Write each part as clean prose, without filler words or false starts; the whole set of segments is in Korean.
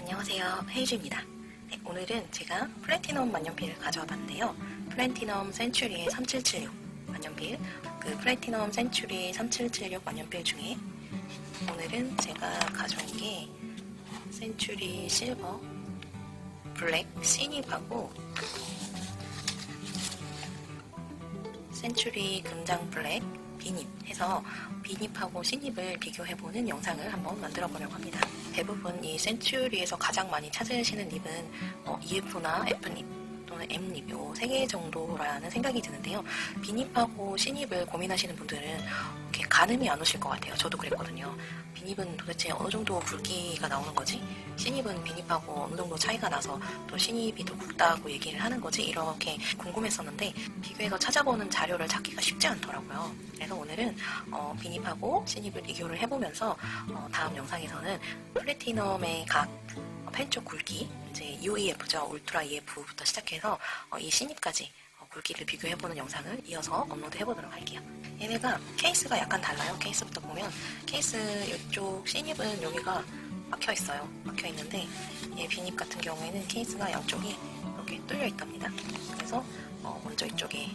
안녕하세요, 헤이즈입니다. 네, 오늘은 제가 플래티넘 만년필을 가져와 봤는데요. 플래티넘 센츄리의 3776 만년필, 그 플래티넘 센츄리 3776 만년필 중에 오늘은 제가 가져온 게 센츄리 실버 블랙 신입하고 센츄리 금장 블랙 비닙 해서 비닙하고 신입을 비교해보는 영상을 한번 만들어 보려고 합니다. 대부분 이 센츄리에서 가장 많이 찾으시는 닙은 EF나 F닙 또는 M닙 요 3개 정도라는 생각이 드는데요. 비닙하고 신입을 고민하시는 분들은 이렇게 가늠이 안 오실 것 같아요. 저도 그랬거든요. 비닙은 도대체 어느 정도 굵기가 나오는 거지? 신입은 비닙하고 어느 정도 차이가 나서 또 신입이 더 굵다고 얘기를 하는 거지? 이렇게 궁금했었는데 비교해서 찾아보는 자료를 찾기가 쉽지 않더라고요. 그래서 오늘은 비닙하고 신입을 비교를 해보면서 다음 영상에서는 플래티넘의 각 펜쪽 굵기, 이제 UEF죠. 울트라 EF부터 시작해서 이 신입까지 굵기를 비교해보는 영상을 이어서 업로드 해보도록 할게요. 얘네가 케이스가 약간 달라요. 케이스부터 보면 케이스 이쪽 신입은 여기가 막혀있어요. 막혀있는데 얘 비닙 같은 경우에는 케이스가 양쪽이 이렇게 뚫려 있답니다. 그래서 먼저 이쪽에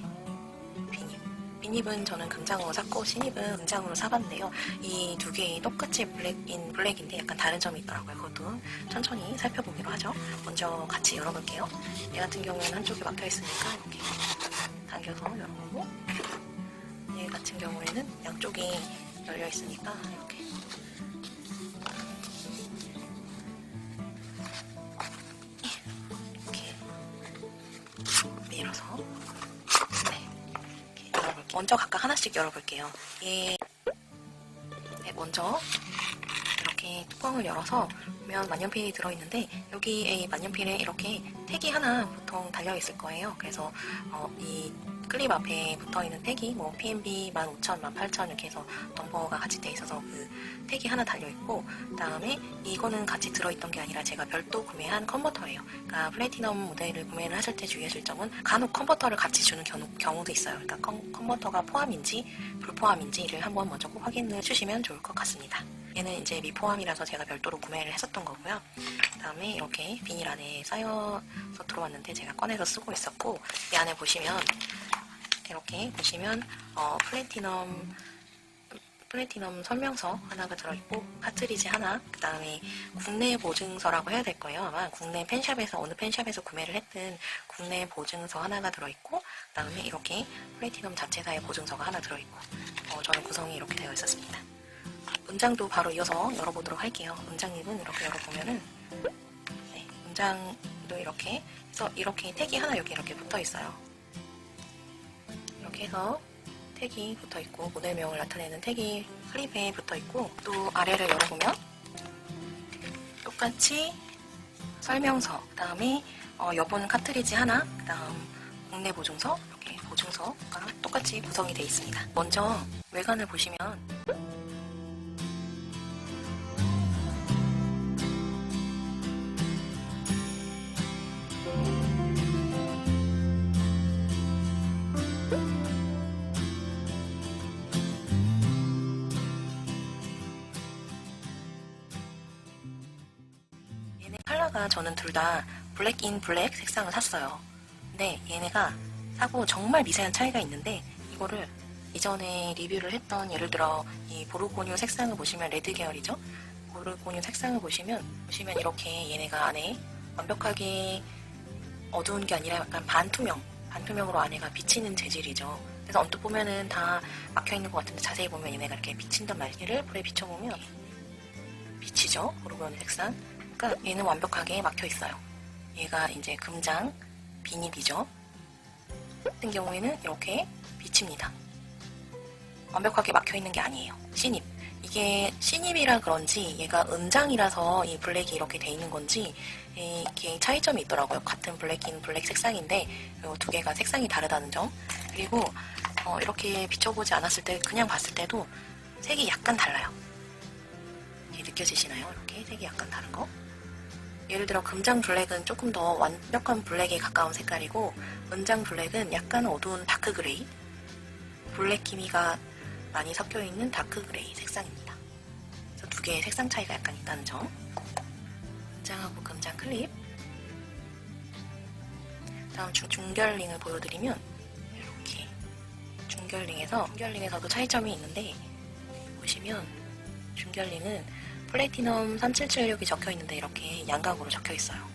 비닙은 저는 금장으로 샀고 신입은 금장으로 사봤는데요. 이 두 개의 똑같이 블랙인데 약간 다른 점이 있더라고요. 그것도 천천히 살펴보기로 하죠. 먼저 같이 열어볼게요. 얘 같은 경우에는 한쪽이 막혀있으니까 이렇게 당겨서 열어보고, 얘 같은 경우에는 양쪽이 열려있으니까 이렇게 밀어서 먼저 각각 하나씩 열어볼게요. 네, 먼저 이렇게 뚜껑을 열어서 보면 만년필이 들어있는데 여기에 만년필에 이렇게 택이 하나 보통 달려있을 거예요. 그래서 이 클립 앞에 붙어있는 택이 뭐 PNB 15,000, 18,000 이렇게 해서 넘버가 같이 돼 있어서 그 택이 하나 달려있고, 그 다음에 이거는 같이 들어있던 게 아니라 제가 별도 구매한 컨버터예요. 그러니까 플래티넘 모델을 구매를 하실 때 주의하실 점은 간혹 컨버터를 같이 주는 경우도 있어요. 그러니까 컨버터가 포함인지 불포함인지를 한번 먼저 꼭 확인을 해주시면 좋을 것 같습니다. 얘는 이제 미포함이라서 제가 별도로 구매를 했었던 거고요. 그 다음에 이렇게 비닐 안에 쌓여서 들어왔는데 제가 꺼내서 쓰고 있었고, 이 안에 보시면 이렇게 보시면 플래티넘 설명서 하나가 들어있고 카트리지 하나, 그 다음에 국내 보증서라고 해야 될 거예요. 아마 국내 펜샵에서 어느 펜샵에서 구매를 했든 국내 보증서 하나가 들어있고, 그 다음에 이렇게 플래티넘 자체사의 보증서가 하나 들어있고, 저는 구성이 이렇게 되어 있었습니다. 문장도 바로 이어서 열어보도록 할게요. 문장입은 이렇게 열어보면은 문장도 이렇게 해서 이렇게 택이 하나 여기 이렇게 붙어 있어요. 이렇게 해서 택이 붙어 있고 모델명을 나타내는 택이 클립에 붙어 있고, 또 아래를 열어보면 똑같이 설명서, 그 다음에 여분 카트리지 하나, 그 다음 국내 보증서, 이렇게 보증서가 똑같이 구성이 되어 있습니다. 먼저 외관을 보시면 컬러가 저는 둘 다 블랙 인 블랙 색상을 샀어요. 근데 얘네가 사고 정말 미세한 차이가 있는데, 이거를 이전에 리뷰를 했던, 예를 들어 이 보르고뉴 색상을 보시면 레드 계열이죠. 보르고뉴 색상을 보시면 이렇게 얘네가 안에 완벽하게 어두운 게 아니라 약간 반투명으로 안에가 비치는 재질이죠. 그래서 언뜻 보면은 다 막혀있는 것 같은데 자세히 보면 얘네가 이렇게 비친단 말이에요. 얘를 불에 비춰보면 비치죠. 보르고뉴 색상. 그러니까 얘는 완벽하게 막혀 있어요. 얘가 이제 금장 비닙이죠. 같은 경우에는 이렇게 비칩니다. 완벽하게 막혀 있는 게 아니에요. 신입. 이게 신입이라 그런지 얘가 은장이라서 이 블랙이 이렇게 돼 있는 건지 이게 차이점이 있더라고요. 같은 블랙인 블랙 색상인데 이 두 개가 색상이 다르다는 점. 그리고 이렇게 비춰보지 않았을 때 그냥 봤을 때도 색이 약간 달라요. 이렇게 느껴지시나요? 이렇게 색이 약간 다른 거. 예를 들어 금장 블랙은 조금 더 완벽한 블랙에 가까운 색깔이고, 은장 블랙은 약간 어두운 다크 그레이, 블랙 기미가 많이 섞여있는 다크 그레이 색상입니다. 그래서 두 개의 색상 차이가 약간 있다는 점. 은장하고 금장 클립. 다음 중결링을 보여드리면 이렇게 중결링에서도 차이점이 있는데, 보시면 중결링은 플래티넘 3776이 적혀있는데 이렇게 양각으로 적혀있어요.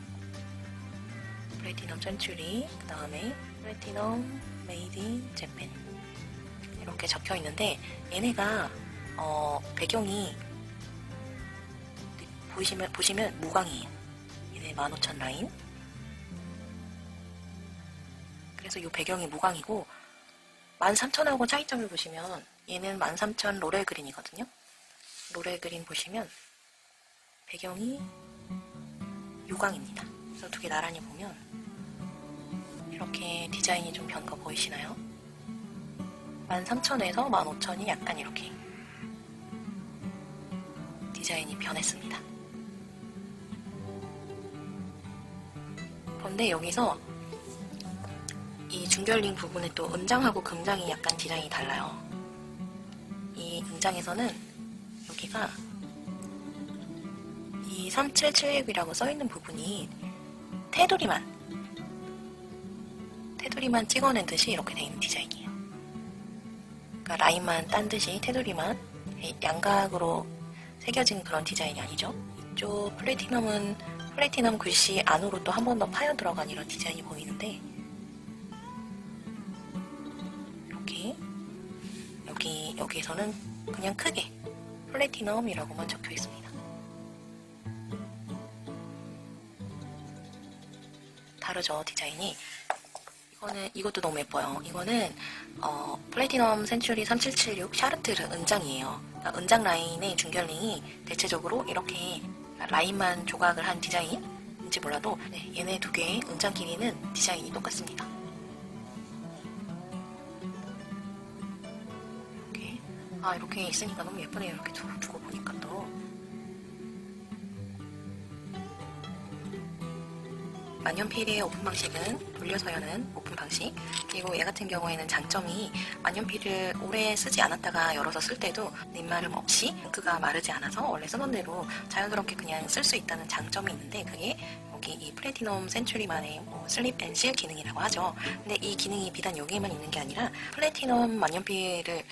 플래티넘 센츄리, 그 다음에 플래티넘 메이드 인 재팬 이렇게 적혀있는데, 얘네가 배경이 보시면 무광이에요. 얘네 15,000 라인. 그래서 이 배경이 무광이고, 13,000하고 차이점을 보시면 얘는 13,000 로렐 그린이거든요. 로렐 그린 보시면 배경이 유광입니다. 그래서 두 개 나란히 보면 이렇게 디자인이 좀 변거 보이시나요? 13,000에서 15,000이 약간 이렇게 디자인이 변했습니다. 그런데 여기서 이 중결링 부분에 또 은장하고 금장이 약간 디자인이 달라요. 이 은장에서는 여기가 이 3776이라고 써있는 부분이 테두리만 찍어낸 듯이 이렇게 되어 있는 디자인이에요. 그러니까 라인만 딴 듯이 테두리만 양각으로 새겨진 그런 디자인이 아니죠. 이쪽 플래티넘 글씨 안으로 또 한 번 더 파여 들어간 이런 디자인이 보이는데, 여기에서는 그냥 크게 플래티넘이라고만 적혀 있습니다. 다르죠, 디자인이. 이것도 너무 예뻐요. 이거는 플래티넘 센츄리 3776 샤르트르 은장이에요. 그러니까 은장 라인의 중결링이 대체적으로 이렇게 라인만 조각을 한 디자인인지 몰라도, 얘네 두 개의 은장 길이는 디자인이 똑같습니다. 이렇게 있으니까 너무 예쁘네요. 이렇게 두고 보니까 또. 만년필의 오픈 방식은 돌려서 여는 오픈 방식. 그리고 얘 같은 경우에는 장점이 만년필을 오래 쓰지 않았다가 열어서 쓸 때도 입마름 없이 잉크가 마르지 않아서 원래 쓰던 대로 자연스럽게 그냥 쓸 수 있다는 장점이 있는데, 그게 여기 이 플래티넘 센츄리만의 슬립 앤 실 기능이라고 하죠. 근데 이 기능이 비단 여기에만 있는 게 아니라 플래티넘 만년필을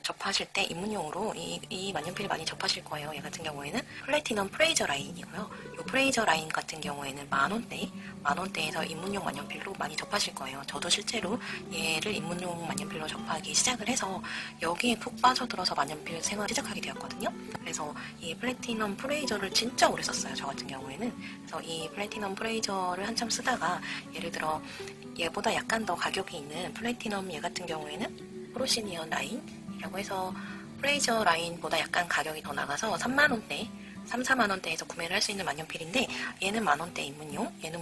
접하실 때 입문용으로 이 만년필을 많이 접하실 거예요. 얘 같은 경우에는 플래티넘 프레이저 라인이고요. 이 프레이저 라인 같은 경우에는 만원대에서 입문용 만년필로 많이 접하실 거예요. 저도 실제로 얘를 입문용 만년필로 접하기 시작을 해서 여기에 푹 빠져들어서 만년필 생활을 시작하게 되었거든요. 그래서 이 플래티넘 프레이저를 진짜 오래 썼어요. 저 같은 경우에는. 그래서 이 플래티넘 프레이저를 한참 쓰다가, 예를 들어 얘보다 약간 더 가격이 있는 플래티넘 얘 같은 경우에는 프로시니언 라인이라고 해서 프레이저 라인보다 약간 가격이 더 나가서 3만원대, 3, 4만원대에서 구매를 할 수 있는 만년필인데, 얘는 만원대 입문용, 얘는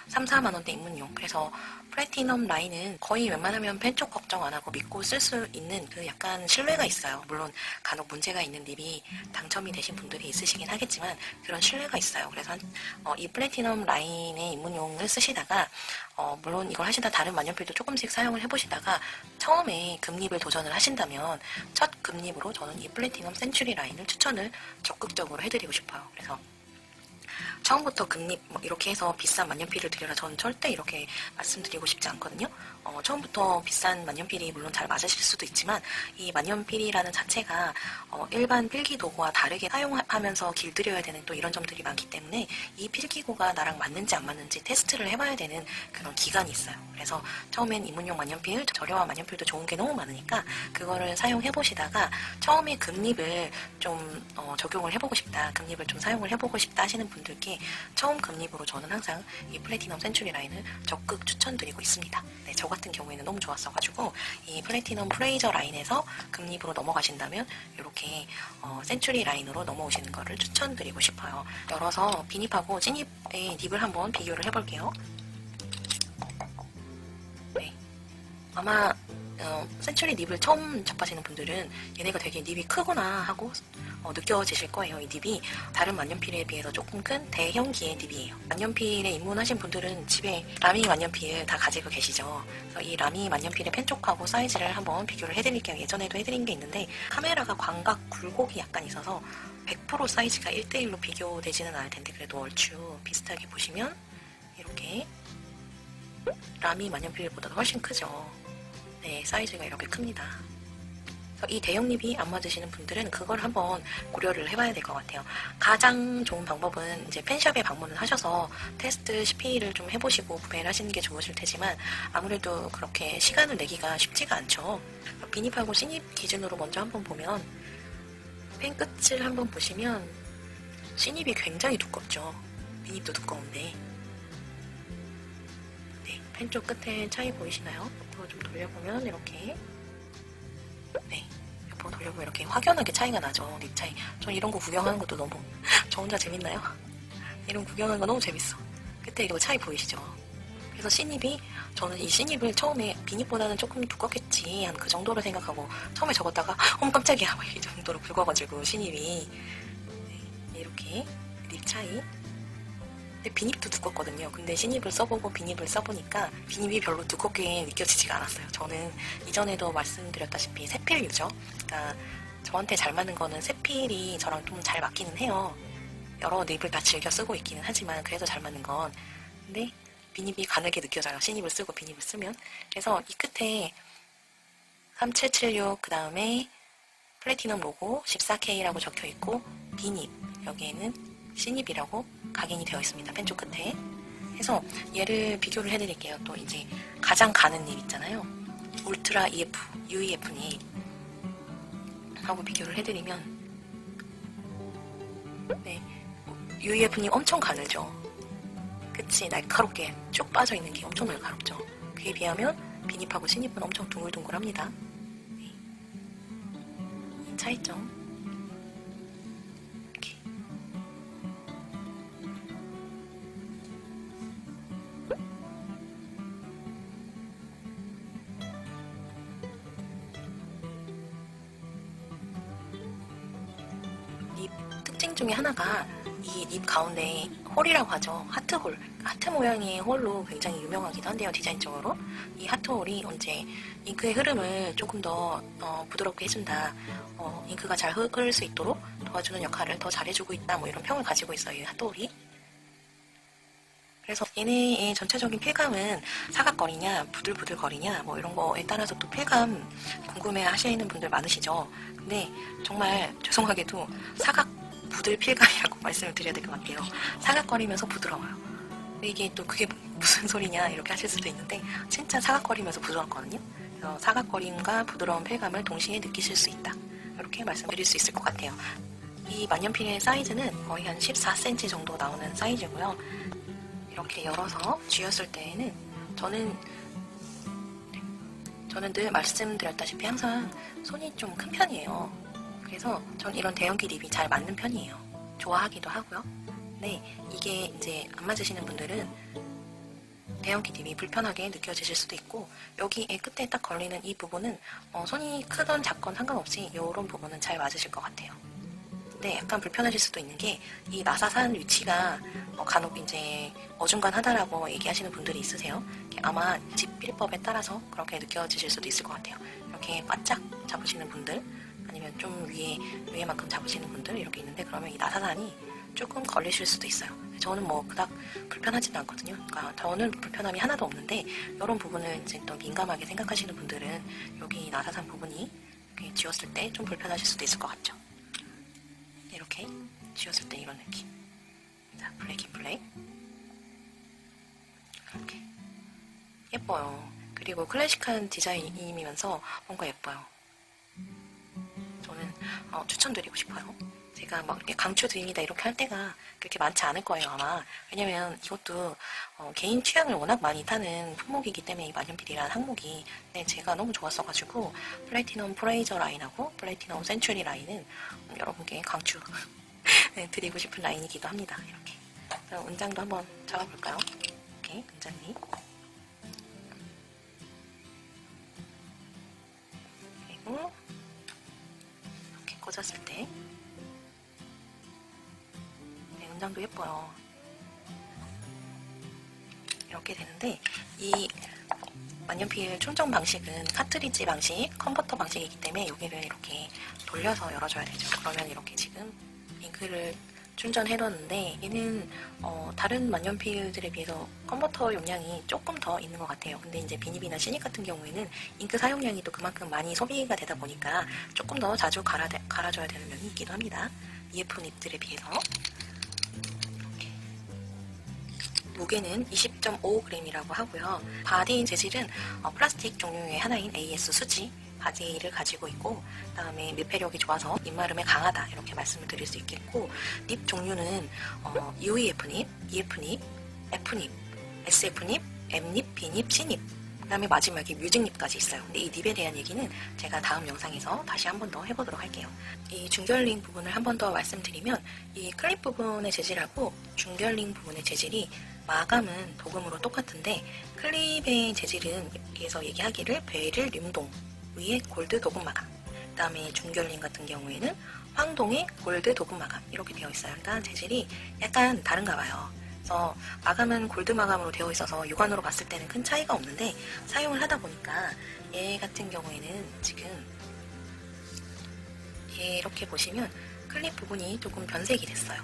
3, 4만원대 입문용. 그래서 플래티넘 라인은 거의 웬만하면 펜 쪽 걱정 안 하고 믿고 쓸 수 있는 그 약간 신뢰가 있어요. 물론 간혹 문제가 있는 립이 당첨이 되신 분들이 있으시긴 하겠지만 그런 신뢰가 있어요. 그래서 이 플래티넘 라인의 입문용을 쓰시다가 물론 이걸 하시다 다른 만년필도 조금씩 사용을 해보시다가 처음에 금립을 도전을 하신다면 첫 금립으로 저는 이 플래티넘 센츄리 라인을 추천을 적극적으로 해드리고 싶어요. 그래서 처음부터 금립 이렇게 해서 비싼 만년필을 드려라, 저는 절대 이렇게 말씀드리고 싶지 않거든요. 처음부터 비싼 만년필이 물론 잘 맞으실 수도 있지만, 이 만년필이라는 자체가 일반 필기도구와 다르게 사용하면서 길들여야 되는 또 이런 점들이 많기 때문에 이 필기구가 나랑 맞는지 안 맞는지 테스트를 해봐야 되는 그런 기간이 있어요. 그래서 처음엔 입문용 만년필, 저렴한 만년필도 좋은 게 너무 많으니까 그거를 사용해보시다가 처음에 금립을 좀 적용을 해보고 싶다, 금립을 좀 사용을 해보고 싶다 하시는 분들께 처음 금립으로 저는 항상 이 플래티넘 센츄리 라인을 적극 추천드리고 있습니다. 네, 저 같은 경우에는 너무 좋았어가지고 이 플래티넘 프레이저 라인에서 금립으로 넘어가신다면 이렇게 센츄리 라인으로 넘어오시는 거를 추천드리고 싶어요. 열어서 비닙하고 찐입의 립을 한번 비교를 해볼게요. 네, 아마 센츄리 립을 처음 접하시는 분들은 얘네가 되게 립이 크구나 하고 느껴지실 거예요. 이 립이 다른 만년필에 비해서 조금 큰 대형기의 립이에요. 만년필에 입문하신 분들은 집에 라미 만년필 다 가지고 계시죠. 그래서 이 라미 만년필의 펜 쪽하고 사이즈를 한번 비교를 해드릴게요. 예전에도 해드린 게 있는데 카메라가 광각 굴곡이 약간 있어서 100% 사이즈가 1대1로 비교되지는 않을 텐데 그래도 얼추 비슷하게 보시면 이렇게 라미 만년필보다 훨씬 크죠. 네, 사이즈가 이렇게 큽니다. 이 대형 립이 안 맞으시는 분들은 그걸 한번 고려를 해봐야 될 것 같아요. 가장 좋은 방법은 이제 펜샵에 방문을 하셔서 테스트 CP를 좀 해보시고 구매를 하시는 게 좋으실 테지만 아무래도 그렇게 시간을 내기가 쉽지가 않죠. 비닙하고 C닙 기준으로 먼저 한번 보면 펜 끝을 한번 보시면 C닙이 굉장히 두껍죠. 비닙도 두꺼운데 네, 펜 쪽 끝에 차이 보이시나요? 이거 좀 돌려보면 이렇게 네, 옆으로 돌려보면 이렇게 확연하게 차이가 나죠. 립 차이. 전 이런 거 구경하는 것도 너무 저 혼자 재밌나요? 이런 거 구경하는 거 너무 재밌어. 그때 이거 차이 보이시죠? 그래서 C닙이 저는 이 C닙을 처음에 비닙보다는 조금 두껍겠지 한 그 정도로 생각하고 처음에 적었다가 어머 깜짝이야 이 정도로 굵어가지고 C닙이 네, 이렇게 립 차이. 근데 비닙도 두껍거든요. 근데 C닙을 써보고 비닙을 써보니까 비닙이 별로 두껍게 느껴지지가 않았어요. 저는 이전에도 말씀드렸다시피 세필 유저. 그러니까 저한테 잘 맞는 거는 세필이 저랑 좀 잘 맞기는 해요. 여러 립을 다 즐겨 쓰고 있기는 하지만 그래도 잘 맞는 건. 근데 비닙이 가늘게 느껴져요. C닙을 쓰고 비닙을 쓰면. 그래서 이 끝에 3776 그 다음에 플래티넘 로고 14K라고 적혀있고 비닙 여기에는 C닙이라고 각인이 되어 있습니다. 펜 쪽 끝에. 그래서 얘를 비교를 해드릴게요. 또 이제 가장 가는 립 있잖아요. 울트라 EF, UEF 립 하고 비교를 해드리면 네, UEF 립 엄청 가늘죠. 그치, 날카롭게 쭉 빠져있는 게 엄청 날카롭죠. 그에 비하면 비닙하고 C닙은 엄청 둥글둥글합니다. 네. 이 차이점 립 특징 중에 하나가 이 립 가운데 홀이라고 하죠. 하트홀. 하트 모양의 홀로 굉장히 유명하기도 한데요. 디자인적으로. 이 하트홀이 이제 잉크의 흐름을 조금 더 부드럽게 해준다. 잉크가 잘 흐를 수 있도록 도와주는 역할을 더 잘해주고 있다. 뭐 이런 평을 가지고 있어요. 이 하트홀이. 그래서 얘네의 전체적인 필감은 사각거리냐 부들부들거리냐 뭐 이런 거에 따라서 또 필감 궁금해 하시는 분들 많으시죠. 근데 정말 죄송하게도 사각 부들 필감이라고 말씀을 드려야 될 것 같아요. 사각거리면서 부드러워요. 이게 또 그게 무슨 소리냐 이렇게 하실 수도 있는데 진짜 사각거리면서 부드럽거든요. 그래서 사각거림과 부드러운 필감을 동시에 느끼실 수 있다. 이렇게 말씀드릴 수 있을 것 같아요. 이 만년필의 사이즈는 거의 한 14cm 정도 나오는 사이즈고요. 이렇게 열어서 쥐었을 때에는 저는 늘 말씀드렸다시피 항상 손이 좀 큰 편이에요. 그래서 전 이런 대형기 립이 잘 맞는 편이에요. 좋아하기도 하고요. 근데 이게 이제 안 맞으시는 분들은 대형기 립이 불편하게 느껴지실 수도 있고 여기에 끝에 딱 걸리는 이 부분은 손이 크던 작건 상관없이 이런 부분은 잘 맞으실 것 같아요. 근데 약간 불편하실 수도 있는 게 이 나사산 위치가 간혹 이제 어중간하다라고 얘기하시는 분들이 있으세요. 아마 집필법에 따라서 그렇게 느껴지실 수도 있을 것 같아요. 이렇게 바짝 잡으시는 분들 아니면 좀 위에만큼 잡으시는 분들 이렇게 있는데 그러면 이 나사산이 조금 걸리실 수도 있어요. 저는 뭐 그닥 불편하지는 않거든요. 그러니까 저는 불편함이 하나도 없는데 이런 부분을 이제 또 민감하게 생각하시는 분들은 여기 나사산 부분이 이렇게 쥐었을 때 좀 불편하실 수도 있을 것 같죠. 이렇게 쥐었을 때 이런 느낌. 자, 블랙인 블랙. 이렇게. 예뻐요. 그리고 클래식한 디자인이면서 뭔가 예뻐요. 저는 추천드리고 싶어요. 제가 막 이렇게 강추 드립니다 이렇게 할 때가 그렇게 많지 않을 거예요 아마. 왜냐면 이것도 개인 취향을 워낙 많이 타는 품목이기 때문에 이 만년필이라는 항목이 제가 너무 좋았어가지고 플래티넘 프레이저 라인하고 플래티넘 센츄리 라인은 여러분께 강추 드리고 싶은 라인이기도 합니다. 이렇게. 그럼 은장도 한번 잡아볼까요? 이렇게 은장님. 그리고 이렇게 꽂았을 때 문장도 예뻐요. 이렇게 되는데 이 만년필 충전 방식은 카트리지 방식, 컨버터 방식이기 때문에 여기를 이렇게 돌려서 열어줘야 되죠. 그러면 이렇게 지금 잉크를 충전해뒀는데 얘는 다른 만년필들에 비해서 컨버터 용량이 조금 더 있는 것 같아요. 근데 이제 비닙이나 시닉 같은 경우에는 잉크 사용량이 또 그만큼 많이 소비가 되다 보니까 조금 더 자주 갈아줘야 되는 면이 있기도 합니다. EF 닙들에 비해서. 무게는 20.5g이라고 하고요. 바디 재질은 플라스틱 종류의 하나인 AS 수지 바디를 가지고 있고, 그 다음에 밀폐력이 좋아서 입마름에 강하다 이렇게 말씀을 드릴 수 있겠고, 닙 종류는 UEF 닙, EF 닙, F 닙, SF 닙, M 닙, B 닙, C 닙, 그 다음에 마지막에 뮤직 닙까지 있어요. 근데 이 닙에 대한 얘기는 제가 다음 영상에서 다시 한 번 더 해보도록 할게요. 이 중결링 부분을 한 번 더 말씀드리면, 이 클립 부분의 재질하고 중결링 부분의 재질이 마감은 도금으로 똑같은데, 클립의 재질은 여기서 얘기하기를 베릴 림동 위에 골드 도금 마감, 그 다음에 중결링 같은 경우에는 황동의 골드 도금 마감 이렇게 되어 있어요. 그러니까 재질이 약간 다른가 봐요. 그래서 마감은 골드 마감으로 되어 있어서 육안으로 봤을 때는 큰 차이가 없는데, 사용을 하다 보니까 얘 같은 경우에는 지금 이렇게 보시면 클립 부분이 조금 변색이 됐어요.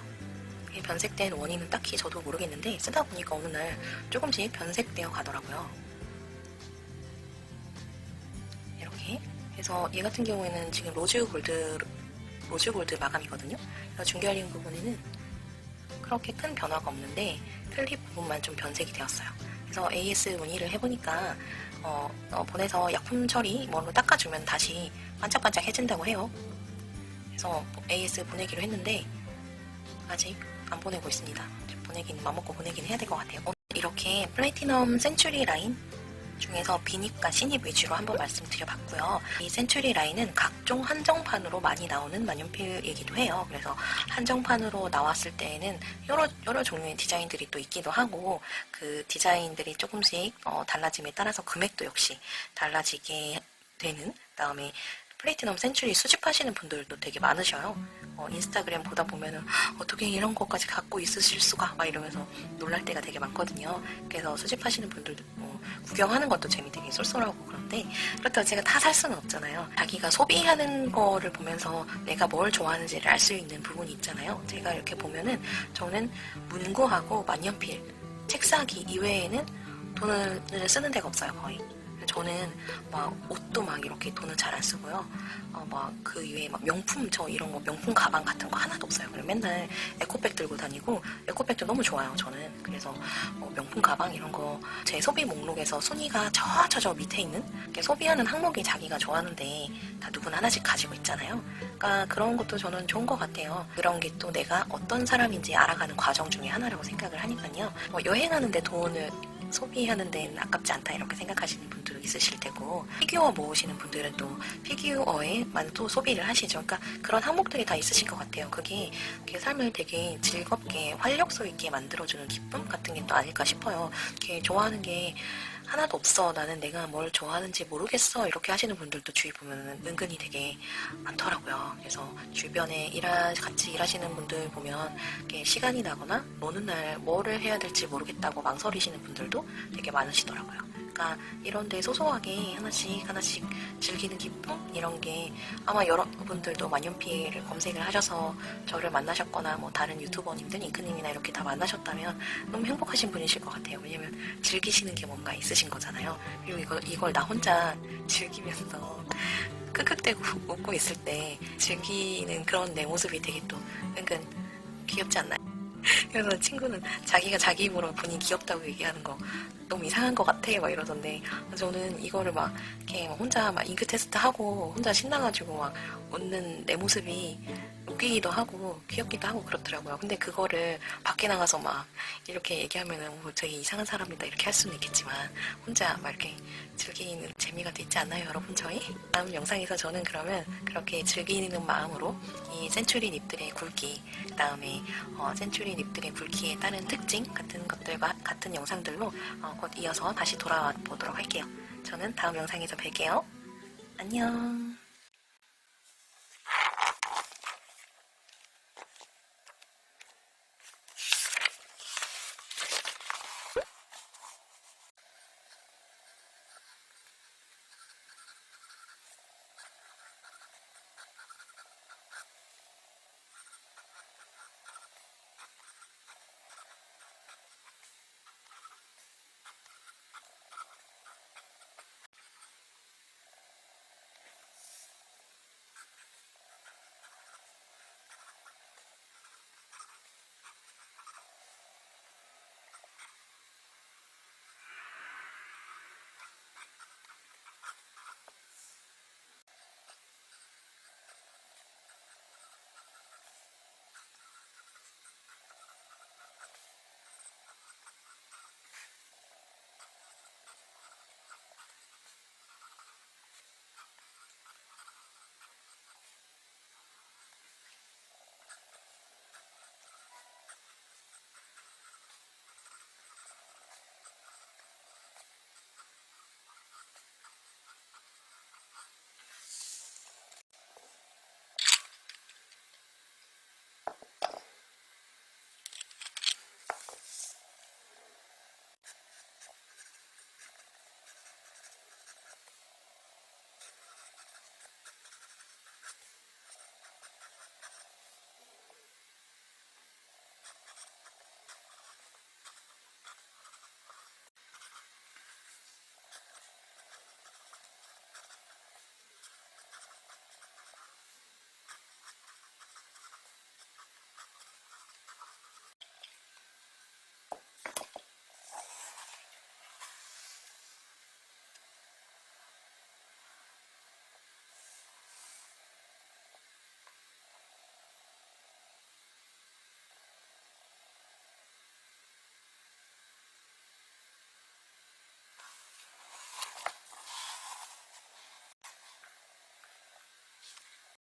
변색된 원인은 딱히 저도 모르겠는데, 쓰다 보니까 어느 날 조금씩 변색되어 가더라고요. 이렇게. 그래서 얘 같은 경우에는 지금 로즈 골드 마감이거든요. 그래서 중결링 부분에는 그렇게 큰 변화가 없는데 클립 부분만 좀 변색이 되었어요. 그래서 AS 문의를 해보니까 보내서 약품 처리 뭐로 닦아주면 다시 반짝반짝 해진다고 해요. 그래서 AS 보내기로 했는데 아직 안 보내고 있습니다. 맘먹고 보내긴 해야 될 것 같아요. 이렇게 플래티넘 센츄리 라인 중에서 비닙과 시닙 위주로 한번 말씀드려봤고요. 이 센츄리 라인은 각종 한정판으로 많이 나오는 만년필이기도 해요. 그래서 한정판으로 나왔을 때에는 여러 종류의 디자인들이 또 있기도 하고, 그 디자인들이 조금씩 달라짐에 따라서 금액도 역시 달라지게 되는, 그다음에 플래티넘 센츄리 수집하시는 분들도 되게 많으셔요. 인스타그램 보다 보면은 어떻게 이런 것까지 갖고 있으실 수가 막 이러면서 놀랄 때가 되게 많거든요. 그래서 수집하시는 분들도 구경하는 것도 재미 되게 쏠쏠하고 그런데, 그렇다고 제가 다 살 수는 없잖아요. 자기가 소비하는 거를 보면서 내가 뭘 좋아하는지를 알 수 있는 부분이 있잖아요. 제가 이렇게 보면은 저는 문구하고 만년필, 책사기 이외에는 돈을 쓰는 데가 없어요, 거의. 저는 막 옷도 막 이렇게 돈을 잘 안 쓰고요. 막 그 이외에 막 명품, 저 이런 거 명품 가방 같은 거 하나도 없어요. 그냥 맨날 에코백 들고 다니고, 에코백도 너무 좋아요, 저는. 그래서 명품 가방 이런 거 제 소비 목록에서 순위가 저 밑에 있는, 소비하는 항목이 자기가 좋아하는데 다 누구나 하나씩 가지고 있잖아요. 그러니까 그런 것도 저는 좋은 것 같아요. 그런 게 또 내가 어떤 사람인지 알아가는 과정 중에 하나라고 생각을 하니까요. 여행하는데 돈을 소비하는 데는 아깝지 않다 이렇게 생각하시는 분도 있으실 테고, 피규어 모으시는 분들은 또 피규어에만 또 소비를 하시죠. 그러니까 그런 항목들이 다 있으실 것 같아요. 그게 삶을 되게 즐겁게 활력소 있게 만들어주는 기쁨 같은 게 또 아닐까 싶어요. 이렇게 좋아하는 게 하나도 없어, 나는 내가 뭘 좋아하는지 모르겠어, 이렇게 하시는 분들도 주위 보면 은근히 되게 많더라고요. 그래서 주변에 같이 일하시는 분들 보면 시간이 나거나 노는 날 뭐를 해야 될지 모르겠다고 망설이시는 분들도 되게 많으시더라고요. 그러니까 이런데 소소하게 하나씩 즐기는 기쁨? 이런 게 아마 여러분들도 만년필을 검색을 하셔서 저를 만나셨거나 뭐 다른 유튜버님들, 잉크님이나 이렇게 다 만나셨다면 너무 행복하신 분이실 것 같아요. 왜냐면 즐기시는 게 뭔가 있으신 거잖아요. 그리고 이걸 나 혼자 즐기면서 끄끄대고 웃고 있을 때 즐기는 그런 내 모습이 되게 또 은근 귀엽지 않나요? 그래서 친구는 자기가 자기 입으로 본인 귀엽다고 얘기하는 거 너무 이상한 것 같아 막 이러던데, 저는 이거를 막 이렇게 혼자 막 잉크 테스트 하고 혼자 신나가지고 막 웃는 내 모습이 웃기기도 하고 귀엽기도 하고 그렇더라고요. 근데 그거를 밖에 나가서 막 이렇게 얘기하면은 되게 이상한 사람이다 이렇게 할 수는 있겠지만, 혼자 막 이렇게 즐기는 재미가 있지 않나요, 여러분? 저희 다음 영상에서 저는 그러면 그렇게 즐기는 마음으로 이 센츄리 닙들의 굵기, 그 다음에 센츄리 닙들의 굵기에 따른 특징 같은 것들과 같은 영상들로 곧 이어서 다시 돌아와 보도록 할게요. 저는 다음 영상에서 뵐게요. 안녕.